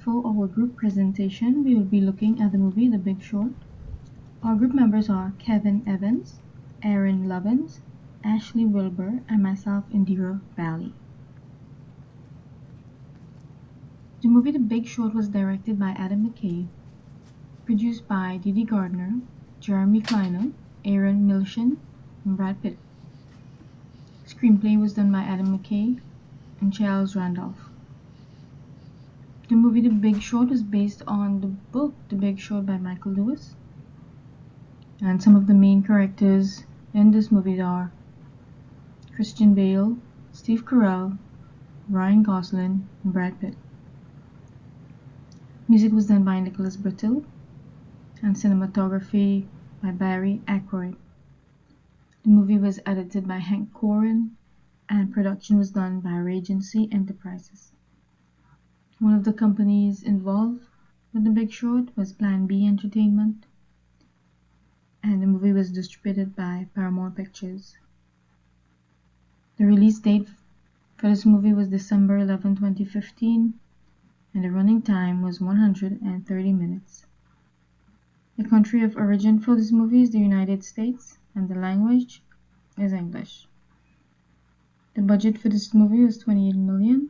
For our group presentation, we will be looking at the movie The Big Short. Our group members are Kevin Evans, Aaron Lovins, Ashleigh Wilbur, and myself, Indira Bali. The movie The Big Short was directed by Adam McKay, produced by Didi Gardner, Jeremy Kleiner, Aaron Milchan, and Brad Pitt. Screenplay was done by Adam McKay and Charles Randolph. The movie The Big Short was based on the book The Big Short by Michael Lewis. And some of the main characters in this movie are Christian Bale, Steve Carell, Ryan Gosling, and Brad Pitt. Music was done by Nicholas Britell and cinematography by Barry Ackroyd. The movie was edited by Hank Corin and production was done by Regency Enterprises. One of the companies involved with The Big Short was Plan B Entertainment, and the movie was distributed by Paramount Pictures. The release date for this movie was December 11, 2015, and the running time was 130 minutes. The country of origin for this movie is the United States, and the language is English. The budget for this movie was $28 million,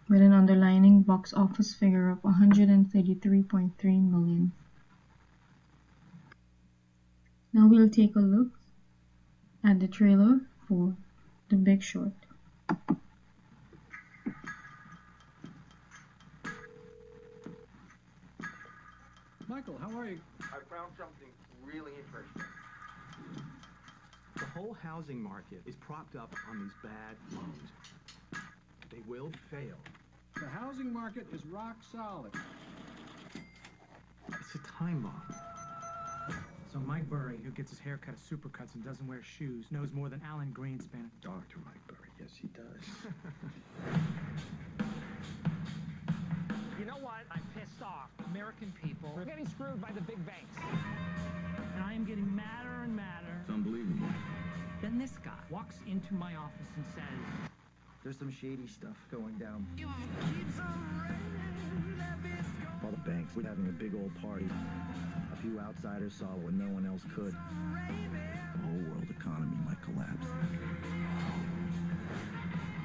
with an underlying box office figure of $133.3 million. Now we'll take a look at the trailer for The Big Short. Michael, how are you? I found something really interesting. The whole housing market is propped up on these bad loans. They will fail. The housing market is rock solid. It's a time bomb. So Mike Burry, who gets his hair cut at Supercuts and doesn't wear shoes, knows more than Alan Greenspan. Dr. Mike Burry, yes he does. You know what? I'm pissed off. American people are getting screwed by the big banks. And I am getting madder and madder. It's unbelievable. Then this guy walks into my office and says, There's some shady stuff going down. All the banks were having a big old party. A few outsiders saw what no one else could. The whole world economy might collapse.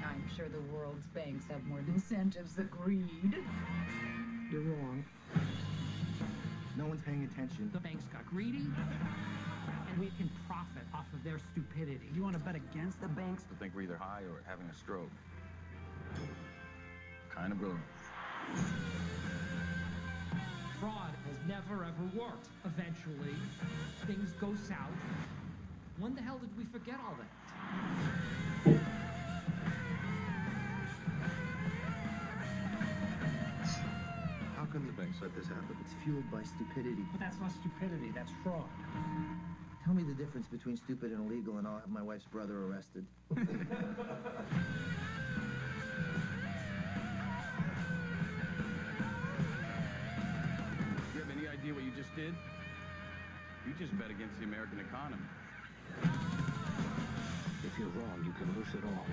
I'm sure the world's banks have more incentives than greed. You're wrong. No one's paying attention. the banks got greedy, and we can profit off of their stupidity. You want to bet against the banks? I think we're either high or having a stroke. Kind of brilliant. Fraud has never ever worked. Eventually, things go south. When the hell did we forget all that? How can the banks let this happen? It's fueled by stupidity. But that's not stupidity, that's fraud. Tell me the difference between stupid and illegal, and I'll have my wife's brother arrested. You have any idea what you just did? You just bet against the American economy. If you're wrong, you can lose it all.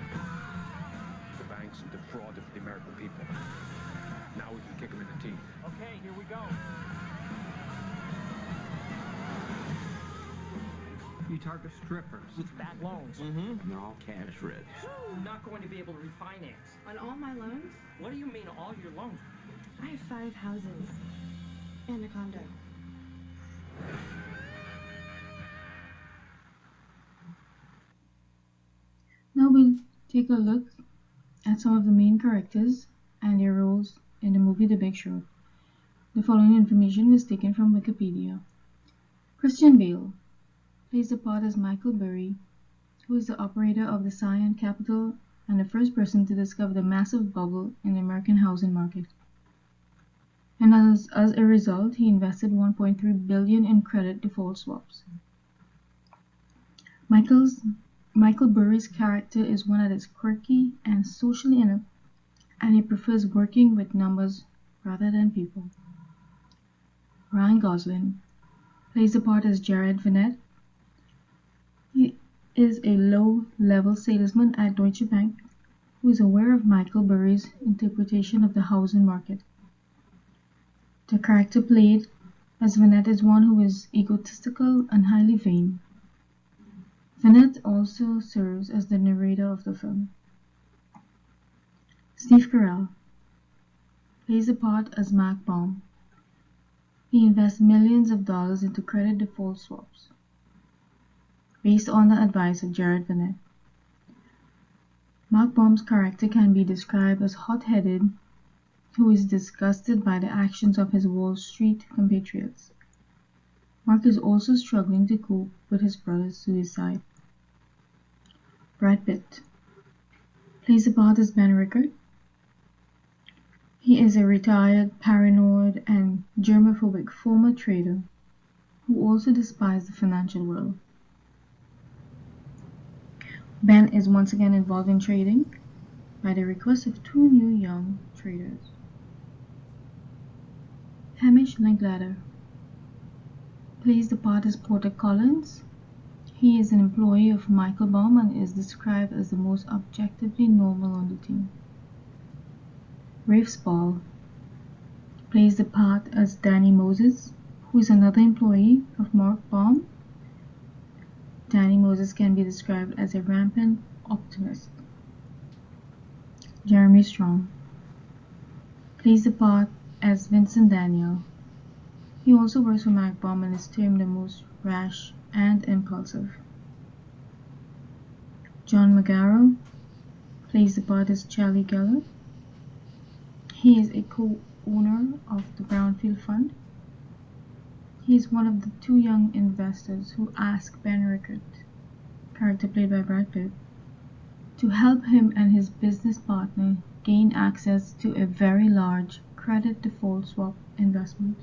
The banks defrauded the American people. Now we can kick them in the teeth. Okay, here we go. You target strippers. With bad loans. And they're all cash rich. I'm not going to be able to refinance. On all my loans, What do you mean, all your loans? I have 5 houses and a condo. Now we'll take a look at some of the main characters and their roles in the movie The Big Short. The following information was taken from Wikipedia. Christian Bale plays the part as Michael Burry, who is the operator of the Zion Capital and the first person to discover the massive bubble in the American housing market. And as a result, he invested $1.3 billion in credit default swaps. Michael Burry's character is one that is quirky and socially inept, and he prefers working with numbers rather than people. Ryan Gosling plays the part as Jared Vinette. He is a low-level salesman at Deutsche Bank who is aware of Michael Burry's interpretation of the housing market. The character played as Vinette is one who is egotistical and highly vain. Vinette also serves as the narrator of the film. Steve Carell plays the part as Mark Baum. He invests millions of dollars into credit default swaps, based on the advice of Jared Vinette. Mark Baum's character can be described as hot-headed, who is disgusted by the actions of his Wall Street compatriots. Mark is also struggling to cope with his brother's suicide. Brad Pitt plays the part as Ben Rickard. He is a retired, paranoid, and germophobic former trader who also despises the financial world. Ben is once again involved in trading by the request of two new young traders. Hamish Linklater plays the part as Porter Collins. He is an employee of Michael Baum and is described as the most objectively normal on the team. Rafe Spall plays the part as Danny Moses, who is another employee of Mark Baum. Danny Moses can be described as a rampant optimist. Jeremy Strong plays the part as Vincent Daniel. He also works for Mark Baum and is termed the most rash and impulsive. John Magaro plays the part as Charlie Geller. He is a co-owner of the Brownfield Fund. He is one of the two young investors who ask Ben Rickard, character played by Brad Pitt, to help him and his business partner gain access to a very large credit default swap investment.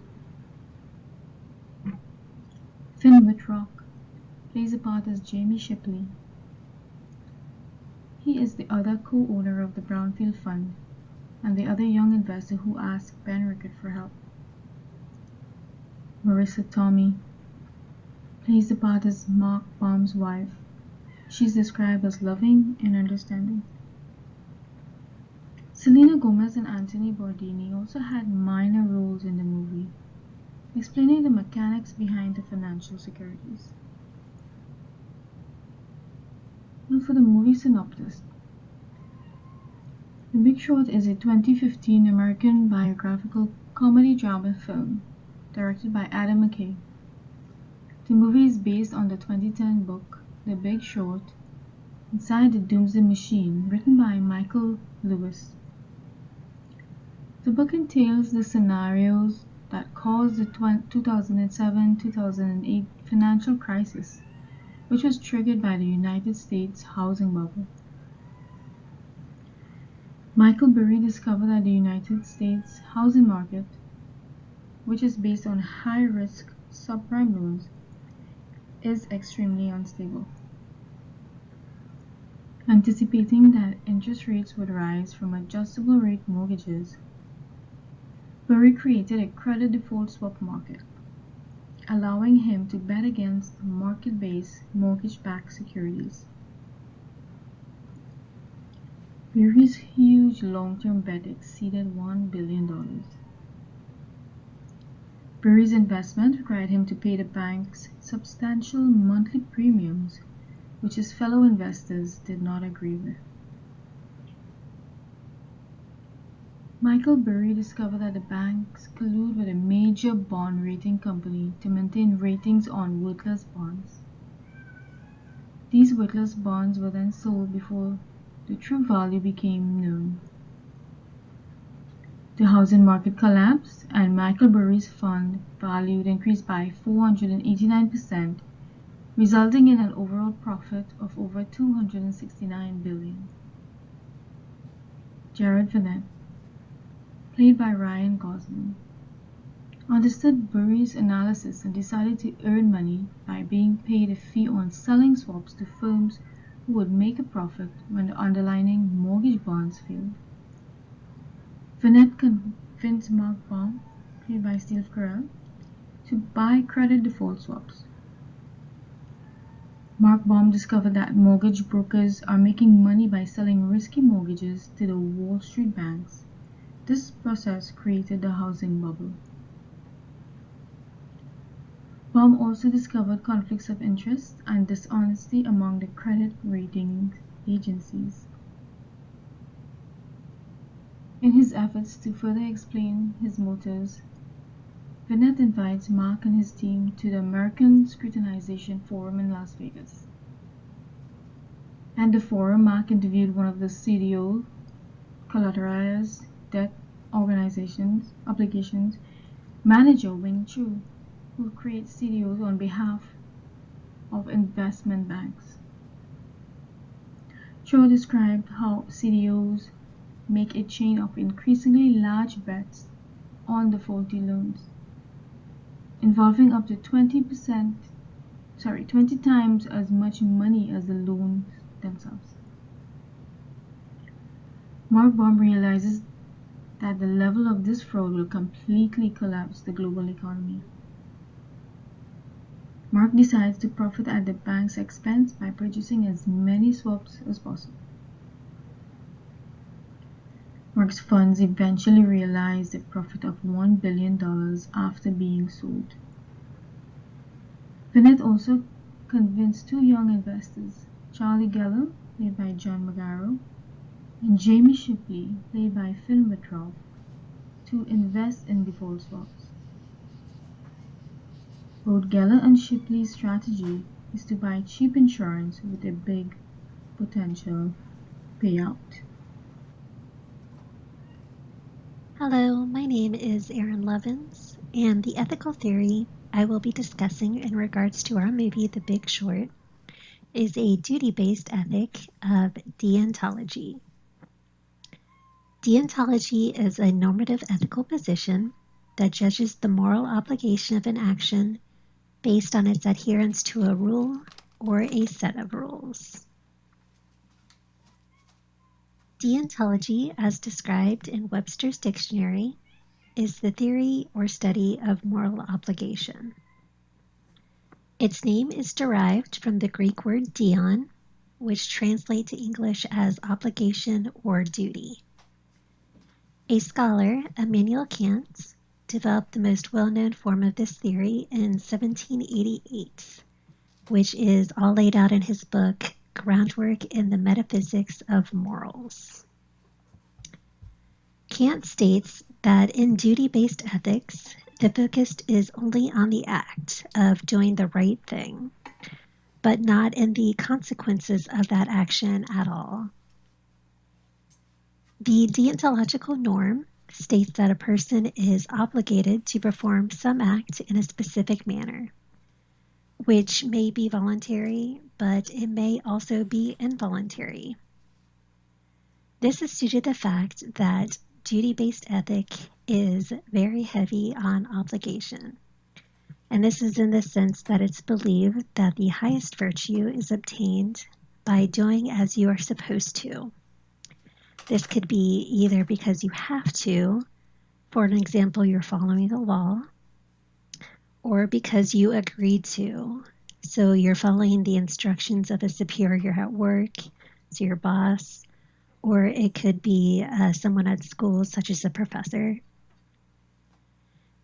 Finn Wittrock plays the part as Jamie Shipley. He is the other co-owner of the Brownfield Fund and the other young investor who asked Ben Rickard for help. Marissa Tomei plays the part as Mark Baum's wife. She is described as loving and understanding. Selena Gomez and Anthony Bourdain also had minor roles in the movie, explaining the mechanics behind the financial securities. Now for the movie synopsis. The Big Short is a 2015 American biographical comedy drama film directed by Adam McKay. The movie is based on the 2010 book The Big Short, Inside the Doomsday Machine, written by Michael Lewis. The book entails the scenarios that caused the 2007-2008 financial crisis, which was triggered by the United States housing bubble. Michael Burry discovered that the United States housing market, which is based on high-risk subprime loans, is extremely unstable. Anticipating that interest rates would rise from adjustable rate mortgages, Burry created a credit default swap market, allowing him to bet against market-based mortgage-backed securities. Burry's huge long-term bet exceeded $1 billion. Burry's investment required him to pay the bank's substantial monthly premiums, which his fellow investors did not agree with. Michael Burry discovered that the banks collude with a major bond rating company to maintain ratings on worthless bonds. These worthless bonds were then sold before the true value became known. The housing market collapsed, and Michael Burry's fund value increased by 489%, resulting in an overall profit of over $269 billion. Jared Vinette, played by Ryan Gosling, understood Burry's analysis and decided to earn money by being paid a fee on selling swaps to firms who would make a profit when the underlying mortgage bonds failed. Vinette convinced Mark Baum, played by Steve Carell, to buy credit default swaps. Mark Baum discovered that mortgage brokers are making money by selling risky mortgages to the Wall Street banks. This process created the housing bubble. Baum also discovered conflicts of interest and dishonesty among the credit rating agencies. In his efforts to further explain his motives, Binet invites Mark and his team to the American Scrutinization Forum in Las Vegas. At the forum, Mark interviewed one of the CDO collateralized debt obligations manager Wing Chu, who creates CDOs on behalf of investment banks. Cho described how CDOs make a chain of increasingly large bets on the faulty loans, involving up to 20 times as much money as the loans themselves. Mark Baum realizes that the level of this fraud will completely collapse the global economy. Mark decides to profit at the bank's expense by purchasing as many swaps as possible. Mark's funds eventually realized a profit of $1 billion after being sold. Binet also convinced two young investors, Charlie Geller, played by John Magaro, and Jamie Shipley, played by Phil Wittroff, to invest in default swaps. Both Geller and Shipley's strategy is to buy cheap insurance with a big potential payout. Hello, my name is Erin Levins, and the ethical theory I will be discussing in regards to our movie The Big Short is a duty-based ethic of deontology. Deontology is a normative ethical position that judges the moral obligation of an action based on its adherence to a rule or a set of rules. Deontology, as described in Webster's Dictionary, is the theory or study of moral obligation. Its name is derived from the Greek word deon, which translates to English as obligation or duty. A scholar, Immanuel Kant, developed the most well-known form of this theory in 1788, which is all laid out in his book, Groundwork in the Metaphysics of Morals. Kant states that in duty-based ethics, the focus is only on the act of doing the right thing, but not in the consequences of that action at all. The deontological norm states that a person is obligated to perform some act in a specific manner, which may be voluntary, but it may also be involuntary. This is due to the fact that duty-based ethic is very heavy on obligation. And this is in the sense that it's believed that the highest virtue is obtained by doing as you are supposed to. This could be either because you have to, for an example, you're following the law, or because you agreed to. So you're following the instructions of a superior at work, so your boss, or it could be someone at school, such as a professor.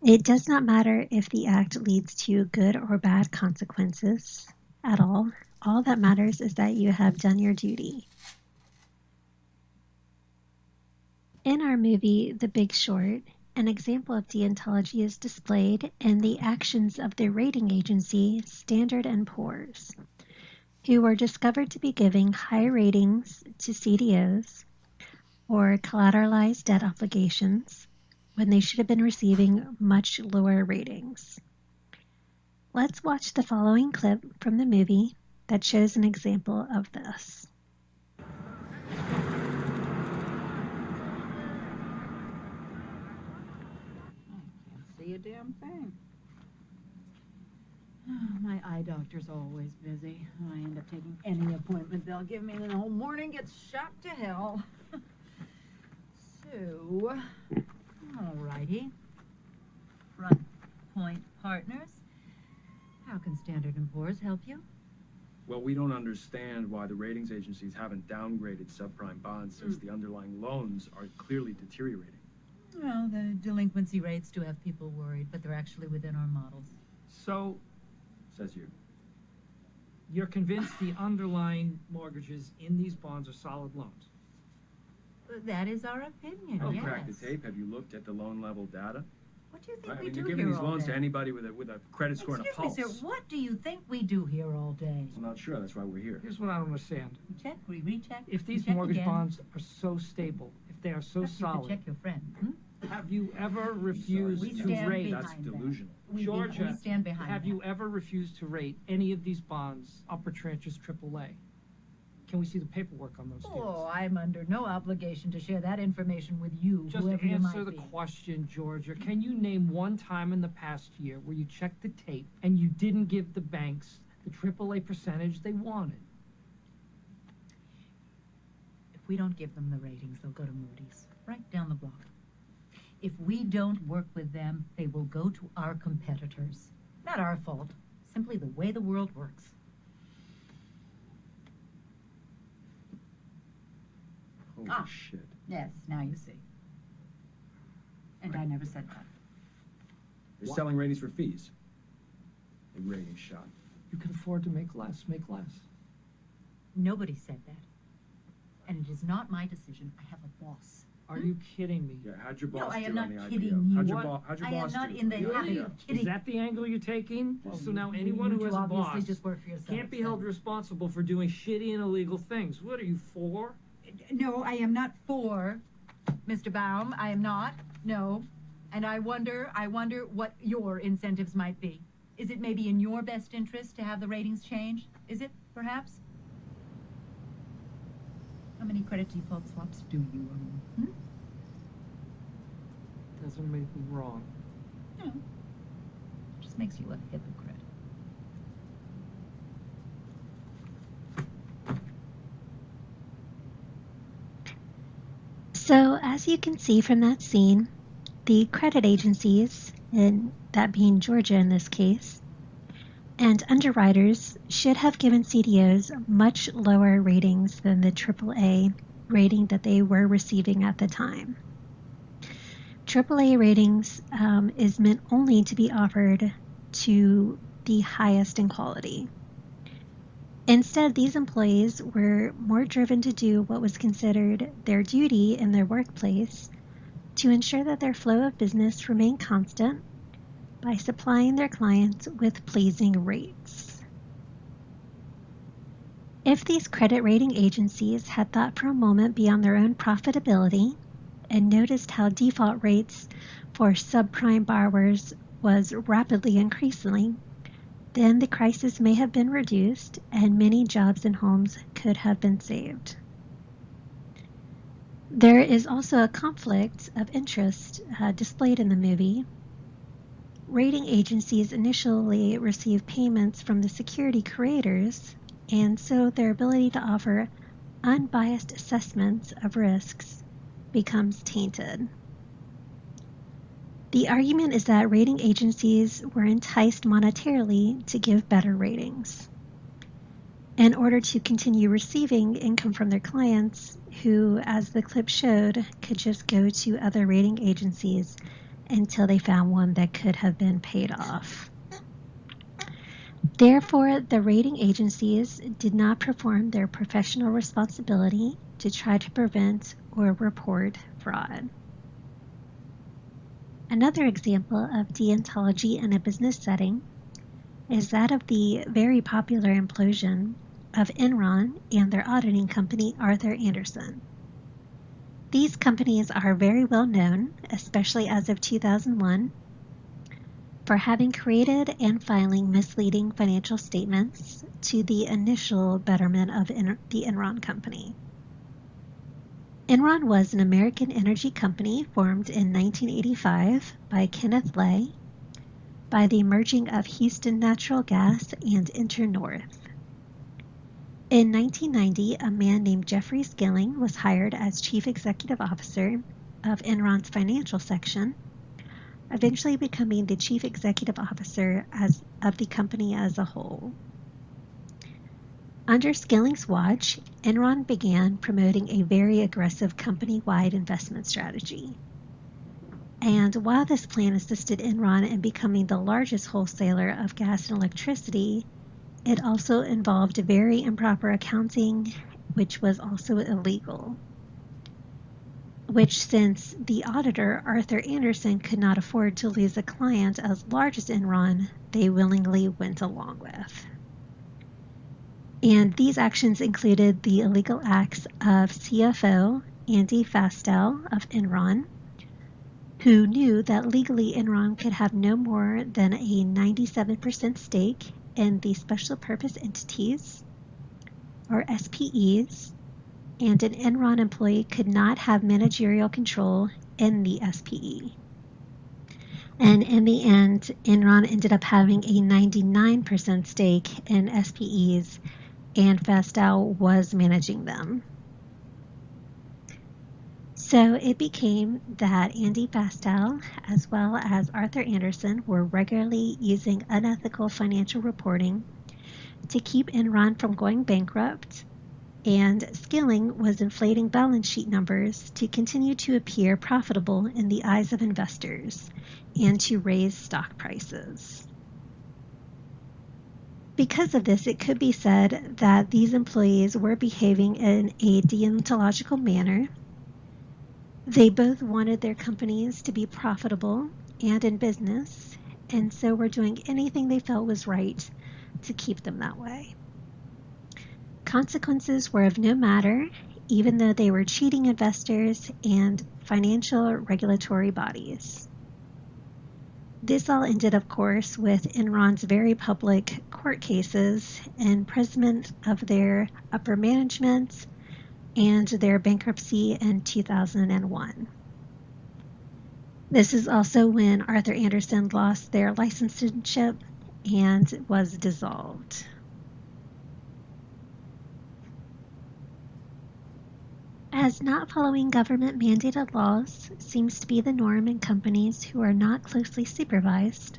It does not matter if the act leads to good or bad consequences at all. All that matters is that you have done your duty. In our movie, The Big Short, an example of deontology is displayed in the actions of the rating agency Standard & Poor's, who were discovered to be giving high ratings to CDOs or collateralized debt obligations when they should have been receiving much lower ratings. Let's watch the following clip from the movie that shows an example of this. See a damn thing. My eye doctor's always busy. I end up taking any appointment they'll give me, and then the whole morning gets shot to hell. So, alrighty. Front Point Partners. How can Standard & Poor's help you? Well, we don't understand why the ratings agencies haven't downgraded subprime bonds since the underlying loans are clearly deteriorating. Well, the delinquency rates do have people worried, but they're actually within our models. So, Says you. you're convinced the underlying mortgages in these bonds are solid loans? That is our opinion, Have you yes. cracked the tape? Have you looked at the loan level data? What do you think I we mean, do you're giving here these all loans day? to anybody with a credit score and a Excuse pulse. me, sir, what do you think we do here all day? I'm not sure. That's why we're here. Here's what I don't understand. We check, we recheck. If these we check mortgage again. bonds are so stable, if they are so Perhaps you could solid, check your friend. have you ever refused We to stand rate? behind That's that. delusional. We Georgia, stand behind have that. you ever refused to rate any of these bonds upper tranches AAA? Can we see the paperwork on those deals? Oh, I'm under no obligation to share that information with you, Just whoever you answer might the be. question, Georgia. Can you name one time in the past year where you checked the tape and you didn't give the banks the AAA percentage they wanted? If we don't give them the ratings, they'll go to Moody's, right down the block. If we don't work with them, they will go to our competitors. Not our fault, simply the way the world works. Holy Ah. shit. Yes, now you see. And I never said that. They're selling ratings for fees. A rating shot. You can afford to make less, make less. Nobody said that. And it is not my decision. I have a boss. Are you kidding me? Yeah, how'd your No, boss I do am on not the IPO? kidding you. How'd your, What? how'd your I boss am not do in the on the habit IPO? of kidding. Is that the angle you're taking? Well, So now you anyone who two has a obviously boss just work for yourself, can't be so. held responsible for doing shitty and illegal things. What are you for? No, I am not for Mr. Baum. I am not. No. And I wonder what your incentives might be. Is it maybe in your best interest to have the ratings changed? Is it, perhaps? How many credit default swaps do you own? Doesn't make me wrong. No. Just makes you a hypocrite. So, as you can see from that scene, the credit agencies, and that being Georgia in this case, and underwriters should have given CDOs much lower ratings than the AAA rating that they were receiving at the time. AAA ratings is meant only to be offered to the highest in quality. Instead, these employees were more driven to do what was considered their duty in their workplace to ensure that their flow of business remained constant by supplying their clients with pleasing rates. If these credit rating agencies had thought for a moment beyond their own profitability and noticed how default rates for subprime borrowers was rapidly increasing, then the crisis may have been reduced and many jobs and homes could have been saved. There is also a conflict of interest displayed in the movie. Rating agencies initially receive payments from the security creators, and so their ability to offer unbiased assessments of risks becomes tainted. The argument is that rating agencies were enticed monetarily to give better ratings in order to continue receiving income from their clients who, as the clip showed, could just go to other rating agencies until they found one that could have been paid off. Therefore, the rating agencies did not perform their professional responsibility to try to prevent or report fraud. Another example of deontology in a business setting is that of the very popular implosion of Enron and their auditing company, Arthur Andersen. These companies are very well known, especially as of 2001, for having created and filing misleading financial statements to the initial betterment of the Enron company. Enron was an American energy company formed in 1985 by Kenneth Lay by the merging of Houston Natural Gas and InterNorth. In 1990, a man named Jeffrey Skilling was hired as Chief Executive Officer of Enron's financial section, eventually becoming the Chief Executive Officer of the company as a whole. Under Skilling's watch, Enron began promoting a very aggressive company-wide investment strategy. And while this plan assisted Enron in becoming the largest wholesaler of gas and electricity, it also involved very improper accounting, which was also illegal. Which, since the auditor, Arthur Andersen, could not afford to lose a client as large as Enron, they willingly went along with. And these actions included the illegal acts of CFO Andy Fastel of Enron, who knew that legally Enron could have no more than a 97% stake in the special purpose entities, or SPEs, and an Enron employee could not have managerial control in the SPE. And in the end, Enron ended up having a 99% stake in SPEs, and Fastel was managing them. So it became that Andy Fastel, as well as Arthur Andersen, were regularly using unethical financial reporting to keep Enron from going bankrupt, and Skilling was inflating balance sheet numbers to continue to appear profitable in the eyes of investors and to raise stock prices. Because of this, it could be said that these employees were behaving in a deontological manner. They both wanted their companies to be profitable and in business, and so were doing anything they felt was right to keep them that way. Consequences were of no matter, even though they were cheating investors and financial regulatory bodies. This all ended, of course, with Enron's very public court cases, imprisonment of their upper management, and their bankruptcy in 2001. This is also when Arthur Andersen lost their licenseship and was dissolved. As not following government-mandated laws seems to be the norm in companies who are not closely supervised,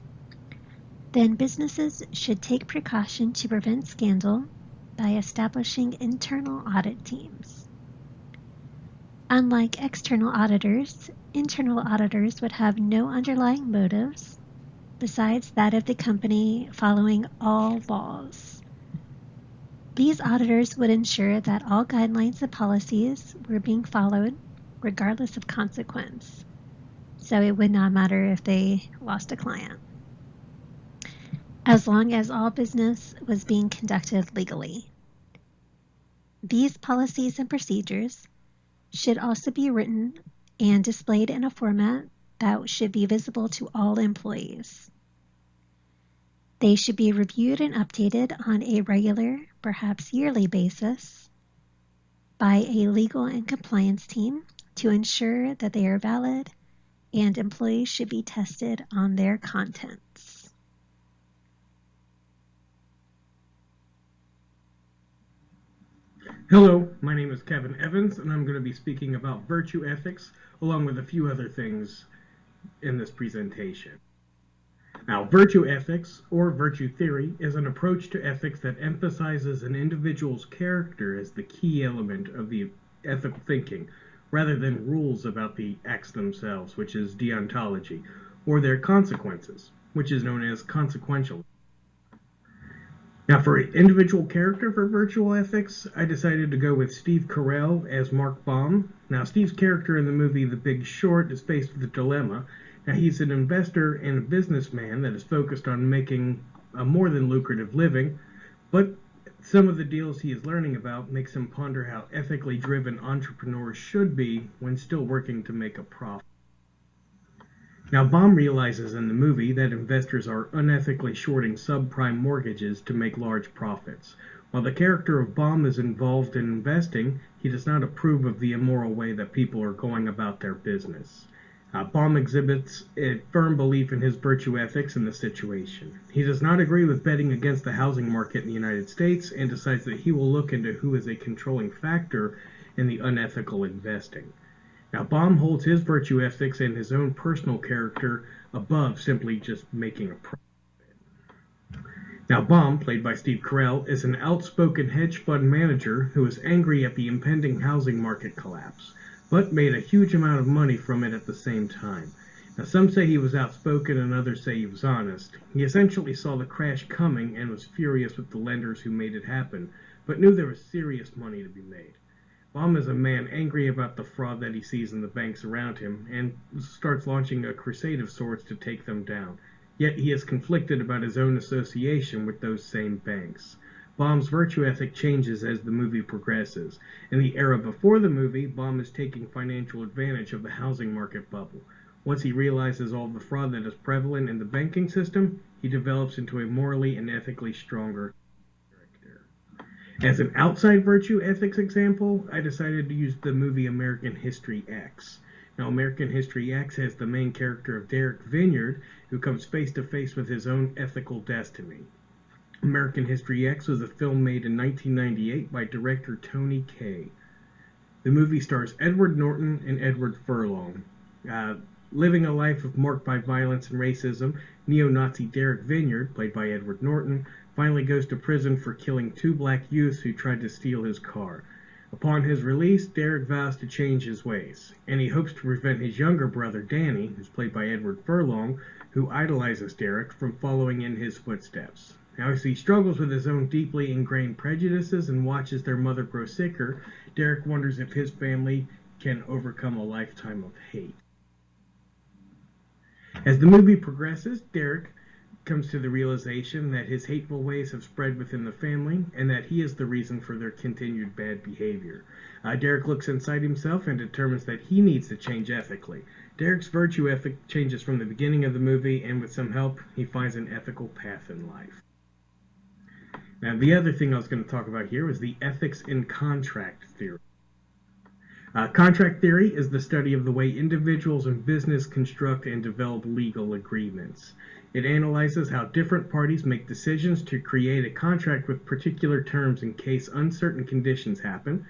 then businesses should take precaution to prevent scandal by establishing internal audit teams. Unlike external auditors, internal auditors would have no underlying motives besides that of the company following all laws. These auditors would ensure that all guidelines and policies were being followed regardless of consequence, so it would not matter if they lost a client, as long as all business was being conducted legally. These policies and procedures should also be written and displayed in a format that should be visible to all employees. They should be reviewed and updated on a regular, perhaps yearly basis by a legal and compliance team to ensure that they are valid, and employees should be tested on their contents. Hello, my name is Kevin Evans, and I'm going to be speaking about virtue ethics, along with a few other things in this presentation. Now, virtue ethics, or virtue theory, is an approach to ethics that emphasizes an individual's character as the key element of the ethical thinking, rather than rules about the acts themselves, which is deontology, or their consequences, which is known as consequential. Now, for individual character for virtual ethics, I decided to go with Steve Carell as Mark Baum. Now, Steve's character in the movie The Big Short is faced with a dilemma. Now, he's an investor and a businessman that is focused on making a more than lucrative living, but some of the deals he is learning about makes him ponder how ethically driven entrepreneurs should be when still working to make a profit. Now, Baum realizes in the movie that investors are unethically shorting subprime mortgages to make large profits. While the character of Baum is involved in investing, he does not approve of the immoral way that people are going about their business. Baum exhibits a firm belief in his virtue ethics in the situation. He does not agree with betting against the housing market in the United States and decides that he will look into who is a controlling factor in the unethical investing. Now, Baum holds his virtue ethics and his own personal character above simply just making a profit. Now, Baum, played by Steve Carell, is an outspoken hedge fund manager who is angry at the impending housing market collapse, but made a huge amount of money from it at the same time. Now, some say he was outspoken and others say he was honest. He essentially saw the crash coming and was furious with the lenders who made it happen, but knew there was serious money to be made. Baum is a man angry about the fraud that he sees in the banks around him and starts launching a crusade of sorts to take them down. Yet he is conflicted about his own association with those same banks. Baum's virtue ethic changes as the movie progresses. In the era before the movie, Baum is taking financial advantage of the housing market bubble. Once he realizes all the fraud that is prevalent in the banking system, he develops into a morally and ethically stronger character. As an outside virtue ethics example, I decided to use the movie American History X. Now, American History X has the main character of Derek Vineyard, who comes face to face with his own ethical destiny. American History X was a film made in 1998 by director Tony Kaye. The movie stars Edward Norton and Edward Furlong. Living a life marked by violence and racism, neo-Nazi Derek Vineyard, played by Edward Norton, finally goes to prison for killing 2 black youths who tried to steal his car. Upon his release, Derek vows to change his ways, and he hopes to prevent his younger brother Danny, who's played by Edward Furlong, who idolizes Derek, from following in his footsteps. Now, as he struggles with his own deeply ingrained prejudices and watches their mother grow sicker, Derek wonders if his family can overcome a lifetime of hate. As the movie progresses, Derek comes to the realization that his hateful ways have spread within the family and that he is the reason for their continued bad behavior. Derek looks inside himself and determines that he needs to change ethically. Derek's virtue ethic changes from the beginning of the movie, and with some help, he finds an ethical path in life. Now, the other thing I was going to talk about here was the ethics in contract theory. Contract theory is the study of the way individuals and business construct and develop legal agreements. It analyzes how different parties make decisions to create a contract with particular terms in case uncertain conditions happen,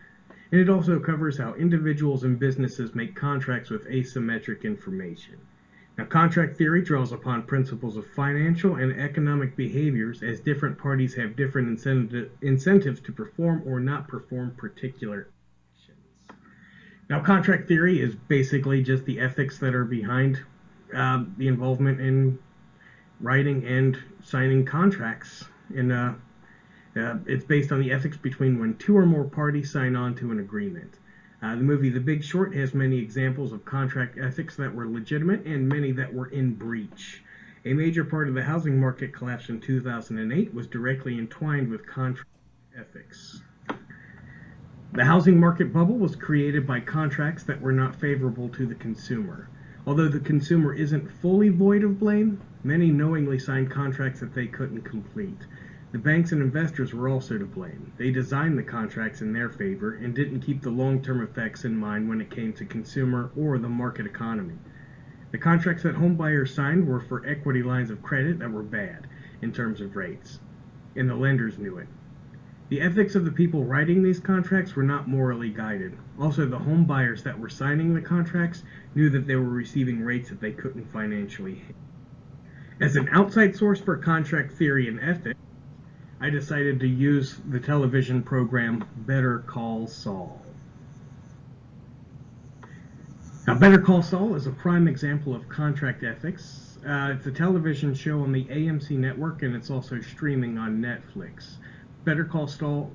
and it also covers how individuals and businesses make contracts with asymmetric information. Now, contract theory draws upon principles of financial and economic behaviors as different parties have different incentives to perform or not perform particular actions. Now, contract theory is basically just the ethics that are behind the involvement in writing and signing contracts. It's based on the ethics between when 2 or more parties sign on to an agreement. The movie The Big Short has many examples of contract ethics that were legitimate and many that were in breach. A major part of the housing market collapse in 2008 was directly entwined with contract ethics. The housing market bubble was created by contracts that were not favorable to the consumer. Although the consumer isn't fully void of blame, many knowingly signed contracts that they couldn't complete. The banks and investors were also to blame. They designed the contracts in their favor and didn't keep the long-term effects in mind when it came to consumer or the market economy. The contracts that homebuyers signed were for equity lines of credit that were bad in terms of rates, and the lenders knew it. The ethics of the people writing these contracts were not morally guided. Also, the homebuyers that were signing the contracts knew that they were receiving rates that they couldn't financially handle. As an outside source for contract theory and ethics, I decided to use the television program Better Call Saul. Now, Better Call Saul is a prime example of contract ethics. It's a television show on the AMC network, and it's also streaming on Netflix. Better Call Saul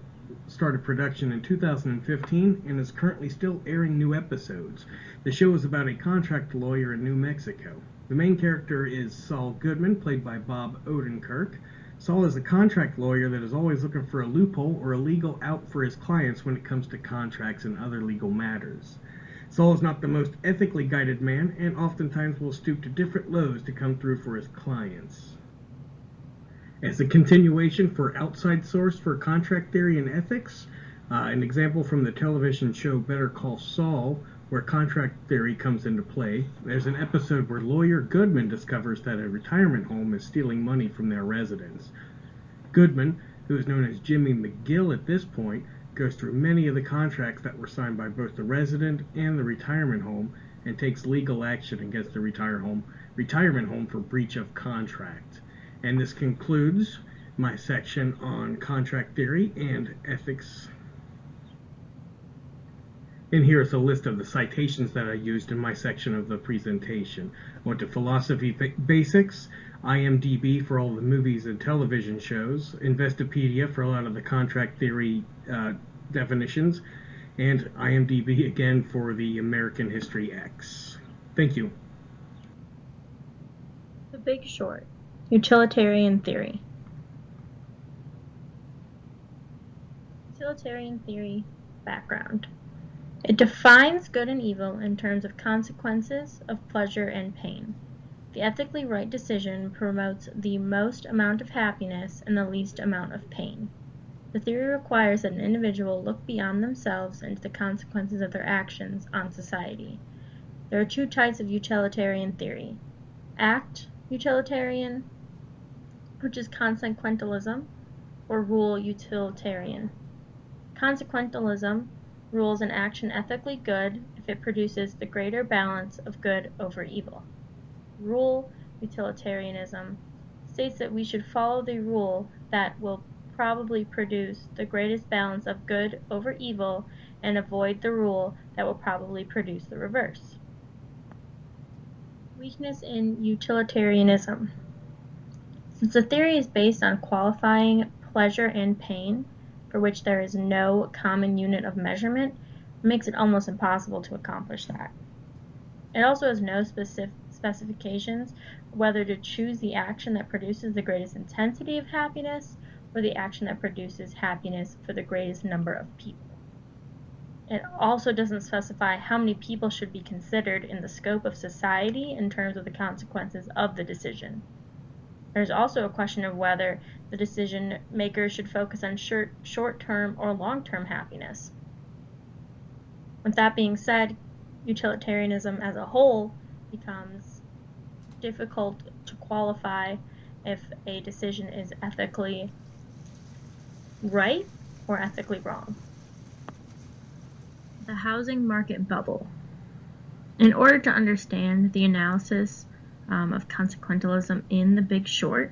started production in 2015 and is currently still airing new episodes. The show is about a contract lawyer in New Mexico. The main character is Saul Goodman, played by Bob Odenkirk. Saul is a contract lawyer that is always looking for a loophole or a legal out for his clients when it comes to contracts and other legal matters. Saul is not the most ethically guided man and oftentimes will stoop to different lows to come through for his clients. As a continuation for outside source for contract theory and ethics, an example from the television show Better Call Saul, where contract theory comes into play. There's an episode where lawyer Goodman discovers that a retirement home is stealing money from their residents. Goodman, who is known as Jimmy McGill at this point, goes through many of the contracts that were signed by both the resident and the retirement home and takes legal action against the retirement home for breach of contract. And this concludes my section on contract theory and ethics. And here's a list of the citations that I used in my section of the presentation. I went to Philosophy Basics, IMDb for all the movies and television shows, Investopedia for a lot of the contract theory definitions, and IMDb again for the American History X. Thank you. The Big Short, Utilitarian Theory. Utilitarian theory background. It defines good and evil in terms of consequences, of pleasure and pain. The ethically right decision promotes the most amount of happiness and the least amount of pain. The theory requires that an individual look beyond themselves and to the consequences of their actions on society. There are two types of utilitarian theory. Act utilitarian, which is consequentialism, or rule utilitarian. Consequentialism rules an action ethically good if it produces the greater balance of good over evil. Rule utilitarianism states that we should follow the rule that will probably produce the greatest balance of good over evil and avoid the rule that will probably produce the reverse. Weakness in utilitarianism. Since the theory is based on qualifying pleasure and pain, for which there is no common unit of measurement, it makes it almost impossible to accomplish that. It also has no specifications whether to choose the action that produces the greatest intensity of happiness or the action that produces happiness for the greatest number of people. It also doesn't specify how many people should be considered in the scope of society in terms of the consequences of the decision. There's also a question of whether the decision maker should focus on short-term or long-term happiness. With that being said, utilitarianism as a whole becomes difficult to qualify if a decision is ethically right or ethically wrong. The housing market bubble. In order to understand the analysis of consequentialism in The Big Short,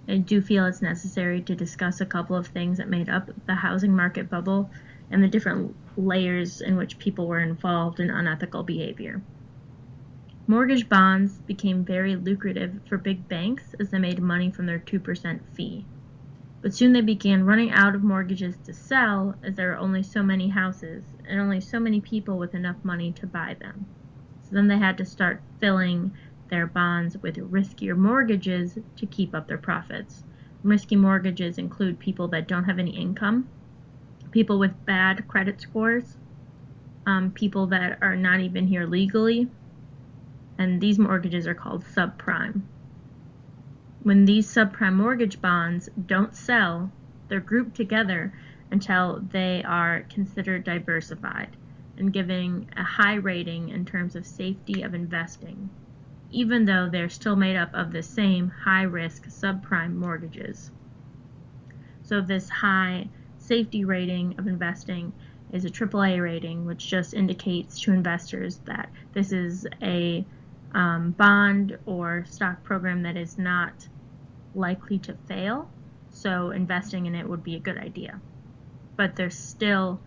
I do feel it's necessary to discuss a couple of things that made up the housing market bubble and the different layers in which people were involved in unethical behavior. Mortgage bonds became very lucrative for big banks as they made money from their 2% fee. But soon they began running out of mortgages to sell as there were only so many houses and only so many people with enough money to buy them. So then they had to start filling their bonds with riskier mortgages to keep up their profits. Risky mortgages include people that don't have any income, people with bad credit scores, people that are not even here legally, and these mortgages are called subprime. When these subprime mortgage bonds don't sell, they're grouped together until they are considered diversified and giving a high rating in terms of safety of investing, even though they're still made up of the same high-risk subprime mortgages. So this high safety rating of investing is a AAA rating, which just indicates to investors that this is a bond or stock program that is not likely to fail, so investing in it would be a good idea. But there's still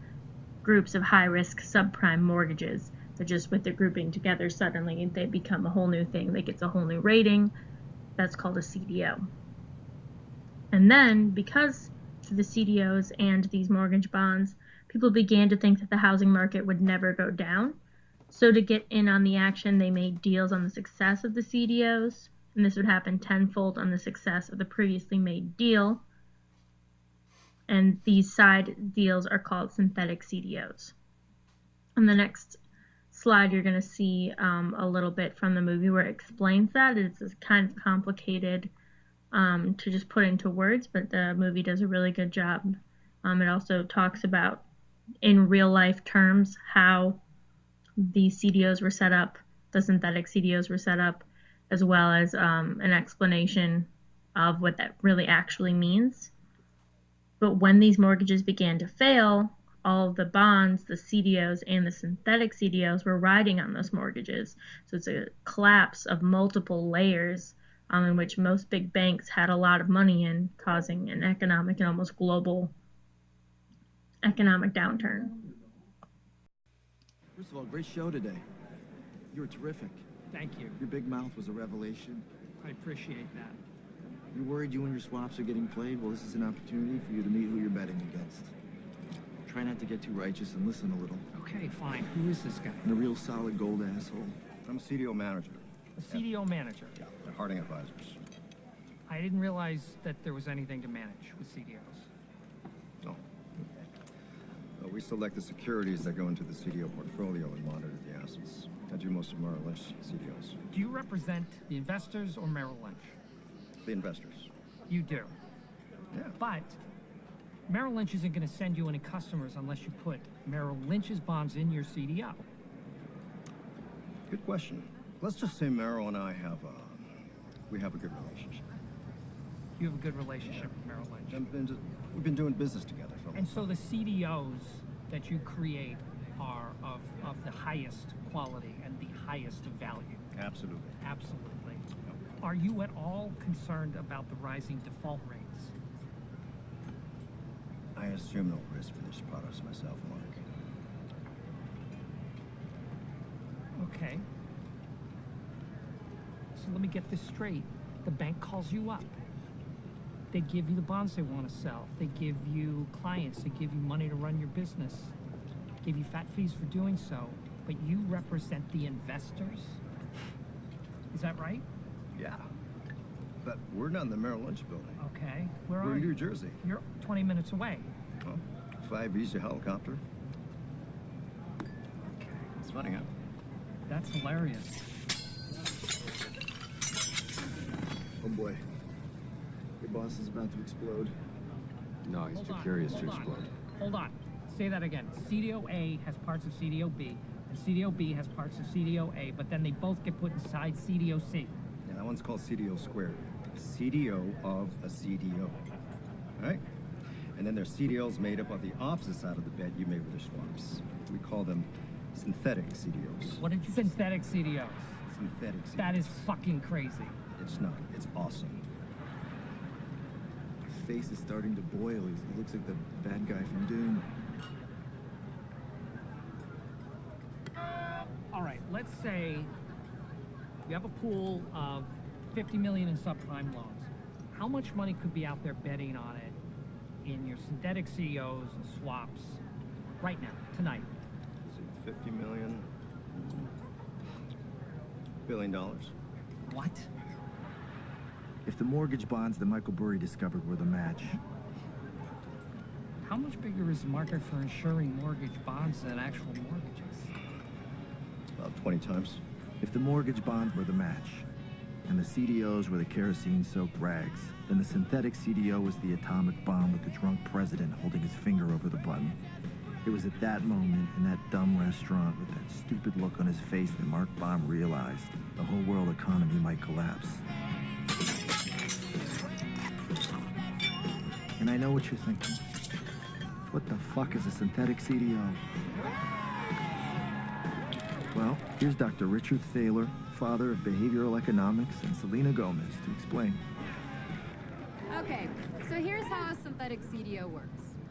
groups of high-risk subprime mortgages that just with the grouping together suddenly they become a whole new thing that gets a whole new rating. That's called a CDO. And then because to the CDOs and these mortgage bonds, people began to think that the housing market would never go down. So to get in on the action, they made deals on the success of the CDOs, and this would happen tenfold on the success of the previously made deal. And these side deals are called synthetic CDOs. On the next slide, you're going to see a little bit from the movie where it explains that. It's kind of complicated to just put into words, but the movie does a really good job. It also talks about, in real life terms, how the CDOs were set up, the synthetic CDOs were set up, as well as an explanation of what that really actually means. But when these mortgages began to fail, all of the bonds, the CDOs, and the synthetic CDOs were riding on those mortgages. So it's a collapse of multiple layers in which most big banks had a lot of money in, causing an economic and almost global economic downturn. First of all, great show today. You were terrific. Thank you. Your big mouth was a revelation. I appreciate that. You're worried you and your swaps are getting played? Well, this is an opportunity for you to meet who you're betting against. Try not to get too righteous and listen a little. Okay, fine. Who is this guy? And a real solid gold asshole. I'm a CDO manager. A CDO manager? Yeah, at Harding Advisors. I didn't realize that there was anything to manage with CDOs. No. Well, we select the securities that go into the CDO portfolio and monitor the assets. I do most of Merrill Lynch CDOs. Do you represent the investors or Merrill Lynch? The investors. You do? Yeah. But Merrill Lynch isn't going to send you any customers unless you put Merrill Lynch's bonds in your CDO. Good question. Let's just say Merrill and I have we have a good relationship. You have a good relationship with Merrill Lynch. We've been doing business together for a long And so the CDOs that you create are of the highest quality and the highest value. Absolutely. Absolutely. Are you at all concerned about the rising default rates? I assume no risk for this products myself, Mark. Okay. So let me get this straight. The bank calls you up. They give you the bonds they want to sell. They give you clients. They give you money to run your business. Give you fat fees for doing so. But you represent the investors? Is that right? Yeah. But we're not in the Merrill Lynch building. Okay. Where We're are in you? New Jersey. You're 20 minutes away. Oh, 5 Visa helicopter. Okay. It's funny, huh? That's hilarious. Oh boy. Your boss is about to explode. No, he's Hold too on, curious to hold on. explode. Hold on. Say that again. CDO A has parts of CDO B, and CDO B has parts of CDO A, but then they both get put inside CDO C. Yeah, that one's called CDO squared. CDO of a CDO. Right? And then there's CDOs made up of the opposite side of the bet you made with your swaps. We call them synthetic CDOs. What did you Synthetic CDOs. Synthetic CDOs. That is fucking crazy. It's not. It's awesome. His face is starting to boil. He looks like the bad guy from Doom. All right, let's say you have a pool of 50 million in subprime loans. How much money could be out there betting on it in your synthetic CDOs and swaps right now, tonight? Is it 50 million? $1 billion. What? If the mortgage bonds that Michael Burry discovered were the match, How much bigger is the market for insuring mortgage bonds than actual mortgages? About 20 times. if the mortgage bonds were the match, and the CDOs were the kerosene-soaked rags, then the synthetic CDO was the atomic bomb with the drunk president holding his finger over the button. It was at that moment, in that dumb restaurant with that stupid look on his face, that Mark Baum realized the whole world economy might collapse. And I know what you're thinking. What the fuck is a synthetic CDO? Well, here's Dr. Richard Thaler, father of behavioral economics, and Selena Gomez to explain. Okay, so here's how a synthetic CDO works.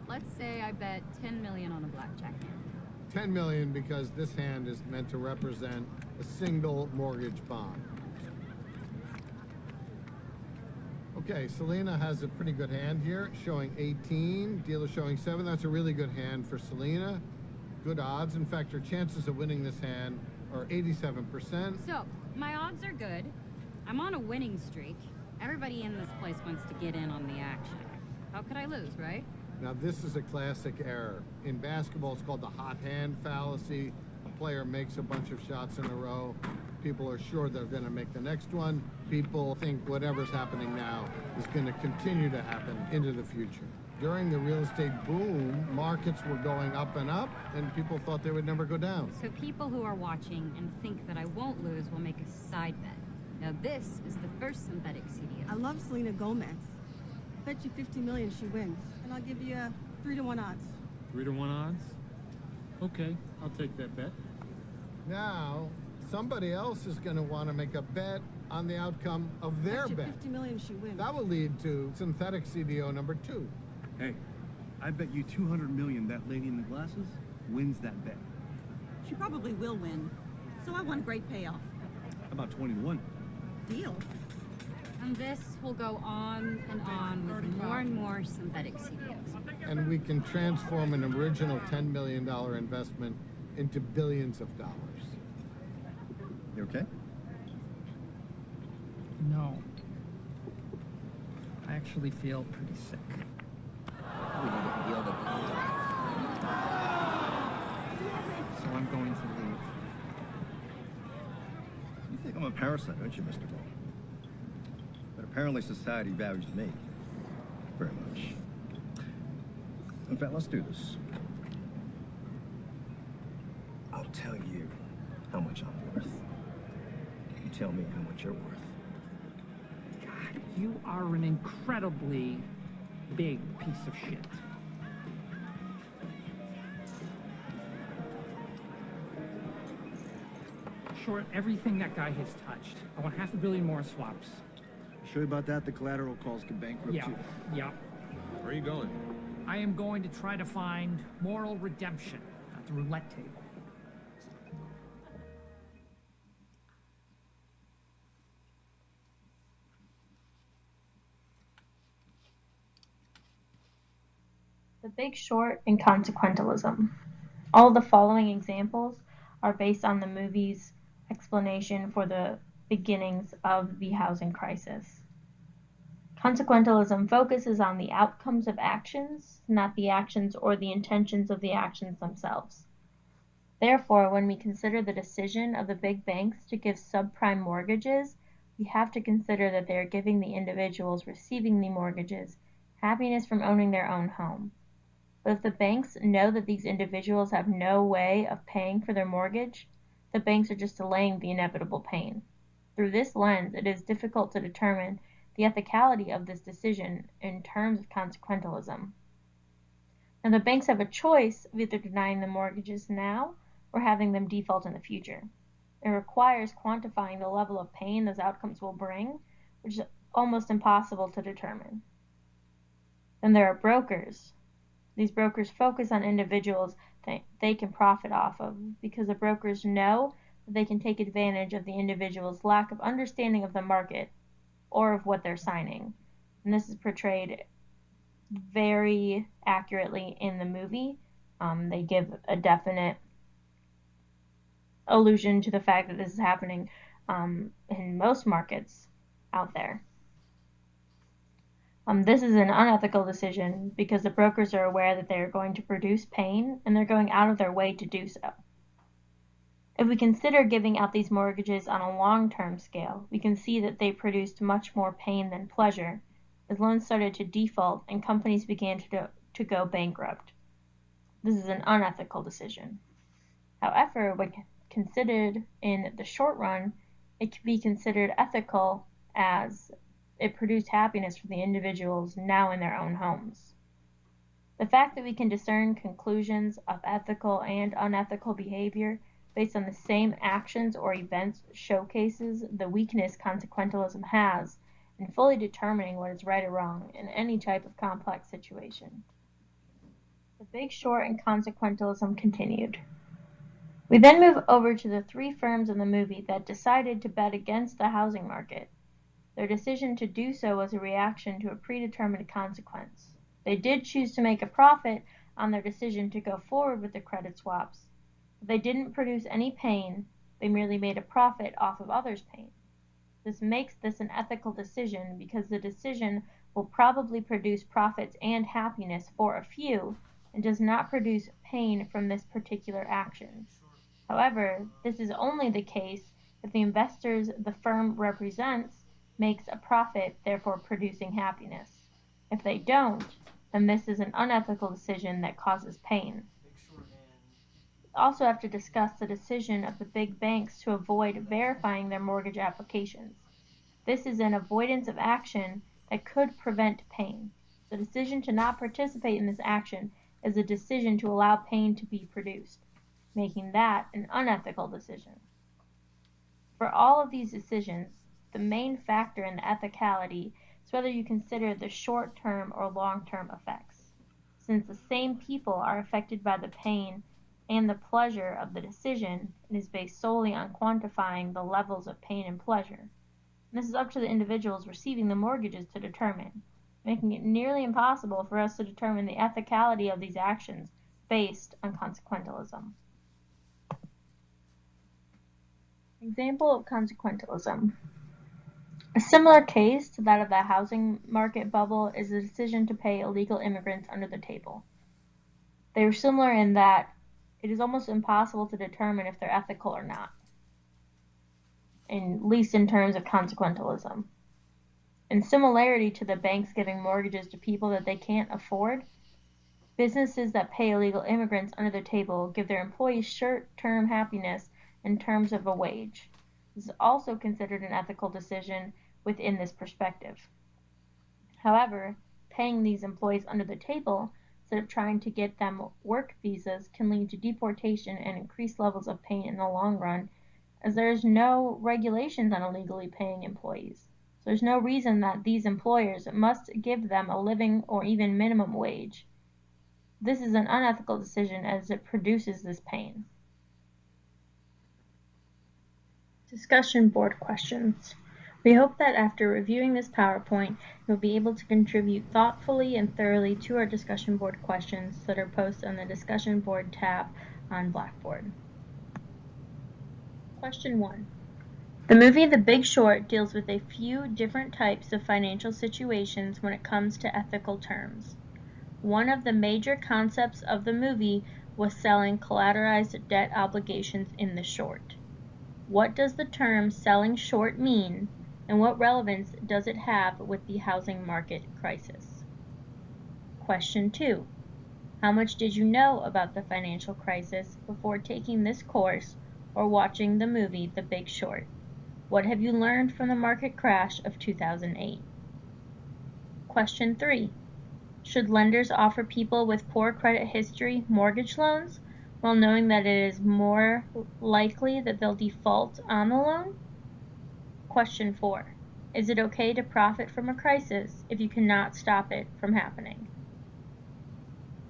Let's say I bet 10 million on a blackjack hand. 10 million because this hand is meant to represent a single mortgage bond. Okay, Selena has a pretty good hand here, showing 18, dealer showing 7. That's a really good hand for Selena. Good odds. In fact, her chances of winning this hand are 87%. So, my odds are good. I'm on a winning streak. Everybody in this place wants to get in on the action. How could I lose, right? Now, this is a classic error. In basketball, it's called the hot hand fallacy. A player makes a bunch of shots in a row. People are sure they're going to make the next one. People think whatever's happening now is going to continue to happen into the future. During the real estate boom, markets were going up, and people thought they would never go down. So people who are watching and think that I won't lose will make a side bet. Now this is the first synthetic CDO. I love Selena Gomez. Bet you 50 million she wins, and I'll give you 3-to-1 odds. 3-to-1 odds? Okay, I'll take that bet. Now, somebody else is going to want to make a bet on the outcome of their bet. 50 million she wins. That will lead to synthetic CDO number 2. Hey, I bet you 200 million that lady in the glasses wins that bet. She probably will win. So I want a great payoff. How about 21? Deal. And this will go on with more and more synthetic CDOs. And we can transform an original $10 million investment into billions of dollars. You okay? No. I actually feel pretty sick. So I'm going to leave. You think I'm a parasite, don't you, Mr. Ball? But apparently society values me very much. In fact, let's do this. I'll tell you how much I'm worth. You tell me how much you're worth. God, you are an incredibly big piece of shit. Short everything that guy has touched. I want $500 million more swaps. You sure about that? The collateral calls can bankrupt Yeah, you. yeah. Where are you going? I am going to try to find moral redemption at the roulette table. The Big Short and consequentialism. All the following examples are based on the movie's explanation for the beginnings of the housing crisis. Consequentialism focuses on the outcomes of actions, not the actions or the intentions of the actions themselves. Therefore, when we consider the decision of the big banks to give subprime mortgages, we have to consider that they are giving the individuals receiving the mortgages happiness from owning their own home. But if the banks know that these individuals have no way of paying for their mortgage, the banks are just delaying the inevitable pain. Through this lens, it is difficult to determine the ethicality of this decision in terms of consequentialism. Now, the banks have a choice of either denying the mortgages now or having them default in the future. It requires quantifying the level of pain those outcomes will bring, which is almost impossible to determine. Then there are brokers. These brokers focus on individuals that they can profit off of because the brokers know that they can take advantage of the individual's lack of understanding of the market or of what they're signing. And this is portrayed very accurately in the movie. They give a definite allusion to the fact that this is happening in most markets out there. This is an unethical decision because the brokers are aware that they are going to produce pain and they're going out of their way to do so. If we consider giving out these mortgages on a long-term scale, we can see that they produced much more pain than pleasure as loans started to default and companies began to go bankrupt. This is an unethical decision. However, when considered in the short run, it can be considered ethical as it produced happiness for the individuals now in their own homes. The fact that we can discern conclusions of ethical and unethical behavior based on the same actions or events showcases the weakness consequentialism has in fully determining what is right or wrong in any type of complex situation. The Big Short and consequentialism continued. We then move over to the three firms in the movie that decided to bet against the housing market. Their decision to do so was a reaction to a predetermined consequence. They did choose to make a profit on their decision to go forward with the credit swaps, but they didn't produce any pain, they merely made a profit off of others' pain. This makes this an ethical decision because the decision will probably produce profits and happiness for a few and does not produce pain from this particular action. However, this is only the case if the investors the firm represents makes a profit, therefore producing happiness. If they don't, then this is an unethical decision that causes pain. We also have to discuss the decision of the big banks to avoid verifying their mortgage applications. This is an avoidance of action that could prevent pain. The decision to not participate in this action is a decision to allow pain to be produced, making that an unethical decision. For all of these decisions, the main factor in the ethicality is whether you consider the short-term or long-term effects. Since the same people are affected by the pain and the pleasure of the decision, it is based solely on quantifying the levels of pain and pleasure. And this is up to the individuals receiving the mortgages to determine, making it nearly impossible for us to determine the ethicality of these actions based on consequentialism. Example of consequentialism. A similar case to that of the housing market bubble is the decision to pay illegal immigrants under the table. They are similar in that it is almost impossible to determine if they're ethical or not, at least in terms of consequentialism. In similarity to the banks giving mortgages to people that they can't afford, businesses that pay illegal immigrants under the table give their employees short-term happiness in terms of a wage. This is also considered an ethical decision within this perspective. However, paying these employees under the table instead of trying to get them work visas can lead to deportation and increased levels of pain in the long run, as there is no regulations on illegally paying employees. So there's no reason that these employers must give them a living or even minimum wage. This is an unethical decision as it produces this pain. Discussion board questions. We hope that after reviewing this PowerPoint, you'll be able to contribute thoughtfully and thoroughly to our discussion board questions that are posted on the discussion board tab on Blackboard. Question 1. The movie The Big Short deals with a few different types of financial situations when it comes to ethical terms. One of the major concepts of the movie was selling collateralized debt obligations in the short. What does the term selling short mean, and what relevance does it have with the housing market crisis? Question 2. How much did you know about the financial crisis before taking this course or watching the movie The Big Short? What have you learned from the market crash of 2008? Question 3. Should lenders offer people with poor credit history mortgage loans while knowing that it is more likely that they'll default on the loan? Question 4. Is it okay to profit from a crisis if you cannot stop it from happening?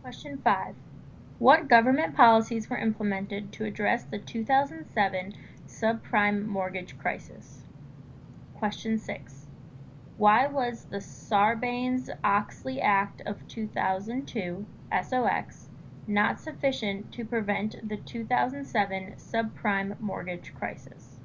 Question 5. What government policies were implemented to address the 2007 subprime mortgage crisis? Question 6. Why was the Sarbanes-Oxley Act of 2002, SOX, not sufficient to prevent the 2007 subprime mortgage crisis?